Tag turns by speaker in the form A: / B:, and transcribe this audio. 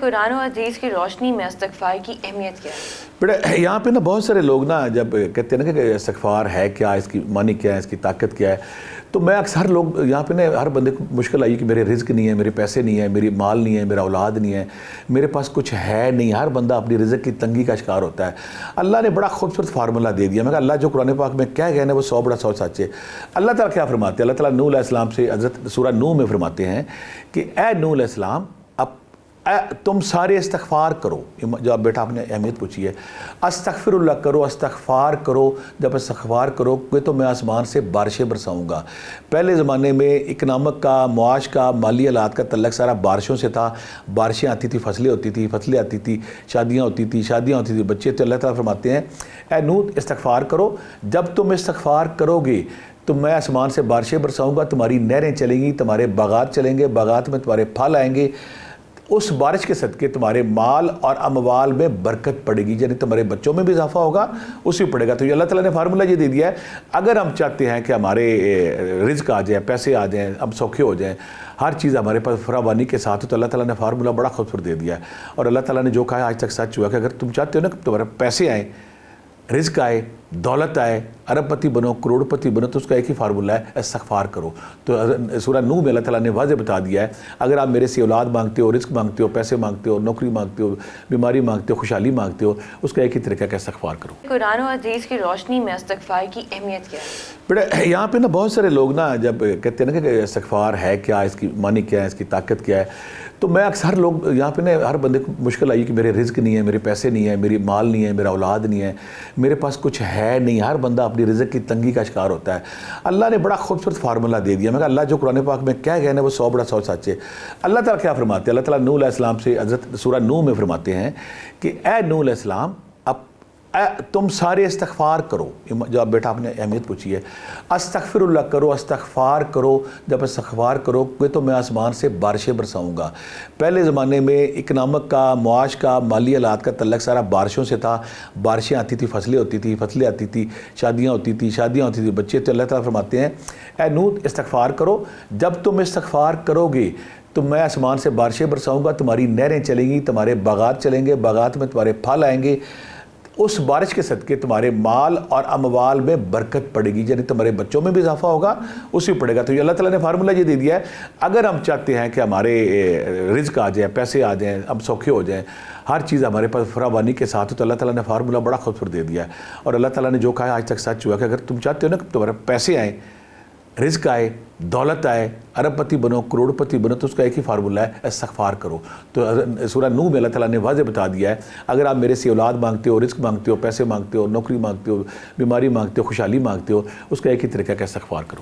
A: قرآن و حدیث کی روشنی میں استغفار کی اہمیت کیا ہے؟
B: بیٹا یہاں پہ نا بہت سارے لوگ نا جب کہتے ہیں نا کہ استغفار ہے کیا، اس کی معنی کیا ہے، اس کی طاقت کیا ہے، تو میں اکثر لوگ یہاں پہ نا ہر بندے کو مشکل آئی کہ میرے رزق نہیں ہے، میرے پیسے نہیں ہے، میری مال نہیں ہے، میرا اولاد نہیں ہے، میرے پاس کچھ ہے نہیں. ہر بندہ اپنی رزق کی تنگی کا شکار ہوتا ہے. اللہ نے بڑا خوبصورت فارمولہ دے دیا. میں کہا اللہ جو قرآن پاک میں کیا گئے نا وہ 100 بڑا 100 سچ ہے. اللہ تعالیٰ کیا فرماتے ہیں؟ اللہ تعالیٰ نوح علیہ السلام سے حضرت سورہ نوح میں فرماتے ہیں کہ اے نوح علیہ السلام تم سارے استغفار کرو. جو آپ بیٹا آپ نے اہمیت پوچھی ہے، استغفر اللہ کرو، استغفار کرو. جب استغفار کرو گے تو میں آسمان سے بارشیں برساؤں گا. پہلے زمانے میں اکنامک کا، معاش کا، مالی حالات کا تعلق سارا بارشوں سے تھا. بارشیں آتی تھی، فصلیں ہوتی تھی، فصلیں آتی تھی، شادیاں ہوتی تھی، بچے. تو اللہ تعالیٰ فرماتے ہیں اے نوح استغفار کرو. جب تم استغفار کرو گے تو میں آسمان سے بارشیں برساؤں گا، تمہاری نہریں چلیں گی، تمہارے باغات چلیں گے، باغات میں تمہارے پھل آئیں گے. اس بارش کے صدقے تمہارے مال اور اموال میں برکت پڑے گی، یعنی تمہارے بچوں میں بھی اضافہ ہوگا، اس بھی پڑے گا. تو یہ اللہ تعالیٰ نے فارمولہ یہ دے دیا ہے. اگر ہم چاہتے ہیں کہ ہمارے رزق آ جائے، پیسے آ جائیں، ہم سوکھے ہو جائیں، ہر چیز ہمارے پاس فراوانی کے ساتھ، تو اللہ تعالیٰ نے فارمولہ بڑا خوبصورت دے دیا ہے. اور اللہ تعالیٰ نے جو کہا ہے آج تک سچ ہوا کہ اگر تم چاہتے ہو نا کہ تمہارے پیسے آئیں، رزق آئے، دولت آئے، ارب پتی بنو، کروڑ پتی بنو، تو اس کا ایک ہی فارمولہ ہے استغفار کرو. تو سورہ نوح میں اللہ تعالیٰ نے واضح بتا دیا ہے اگر آپ میرے سے اولاد مانگتے ہو، رزق مانگتے ہو، پیسے مانگتے ہو، نوکری مانگتے ہو، بیماری مانگتے ہو، خوشحالی مانگتے ہو، اس کا ایک ہی طریقہ ہے استغفار کرو.
A: قرآن و حدیث کی روشنی میں استغفار کی اہمیت کیا ہے؟
B: بیٹا یہاں پہ نا بہت سارے لوگ نا جب کہتے ہیں نا کہ استغفار ہے کیا، اس کی معنی کیا ہے، اس کی طاقت کیا ہے، تو میں اکثر لوگ یہاں پہ نا ہر بندے کو مشکل آئی کہ میرے رزق نہیں ہے، میرے پیسے نہیں ہے، میری مال نہیں ہے، میرا اولاد نہیں ہے، میرے پاس کچھ ہے نہیں. ہر بندہ اپنی رزق کی تنگی کا شکار ہوتا ہے. اللہ نے بڑا خوبصورت فارمولہ دے دیا. میں کہا اللہ جو قرآن پاک میں کیا گئے نا وہ 100 بڑا 100 سچ ہے. اللہ تعالیٰ کیا فرماتے ہیں؟ اللہ تعالیٰ نوح علیہ السلام سے حضرت سورہ نوح میں فرماتے ہیں کہ اے نوح علیہ السلام تم سارے استغفار کرو. جو آپ بیٹا آپ نے اہمیت پوچھی ہے، استغفر اللہ کرو، استغفار کرو. جب استغفار کرو گے تو میں آسمان سے بارشیں برساؤں گا. پہلے زمانے میں اکنامک کا، معاش کا، مالی حالات کا تعلق سارا بارشوں سے تھا. بارشیں آتی تھی، فصلیں ہوتی تھی، فصلیں آتی تھی، شادیاں ہوتی تھی، بچے. تو اللہ تعالیٰ فرماتے ہیں اے نوح استغفار کرو. جب تم استغفار کرو گے تو میں آسمان سے بارشیں برساؤں گا، تمہاری نہریں چلیں گی، تمہارے باغات چلیں گے، باغات میں تمہارے پھل آئیں گے. اس بارش کے صدقے تمہارے مال اور اموال میں برکت پڑے گی، یعنی تمہارے بچوں میں بھی اضافہ ہوگا، اس بھی پڑے گا. تو یہ اللہ تعالیٰ نے فارمولہ یہ دے دیا ہے اگر ہم چاہتے ہیں کہ ہمارے رزق آ جائے، پیسے آ جائیں، ہم سوکھے ہو جائیں، ہر چیز ہمارے پاس فراوانی کے ساتھ، تو اللہ تعالیٰ نے فارمولہ بڑا خوبصورت دے دیا ہے. اور اللہ تعالیٰ نے جو کہا ہے آج تک سچ ہوا کہ اگر تم چاہتے ہو نا کہ تمہارے پیسے آئیں، رزق آئے، دولت آئے، ارب پتی بنو، کروڑ پتی بنو، تو اس کا ایک ہی فارمولہ ہے استغفار کرو. تو سورہ نوح میں اللہ تعالیٰ نے واضح بتا دیا ہے اگر آپ میرے سے اولاد مانگتے ہو، رزق مانگتے ہو، پیسے مانگتے ہو، نوکری مانگتے ہو، بیماری مانگتے ہو، خوشحالی مانگتے ہو، اس کا ایک ہی طریقہ ہے استغفار کرو.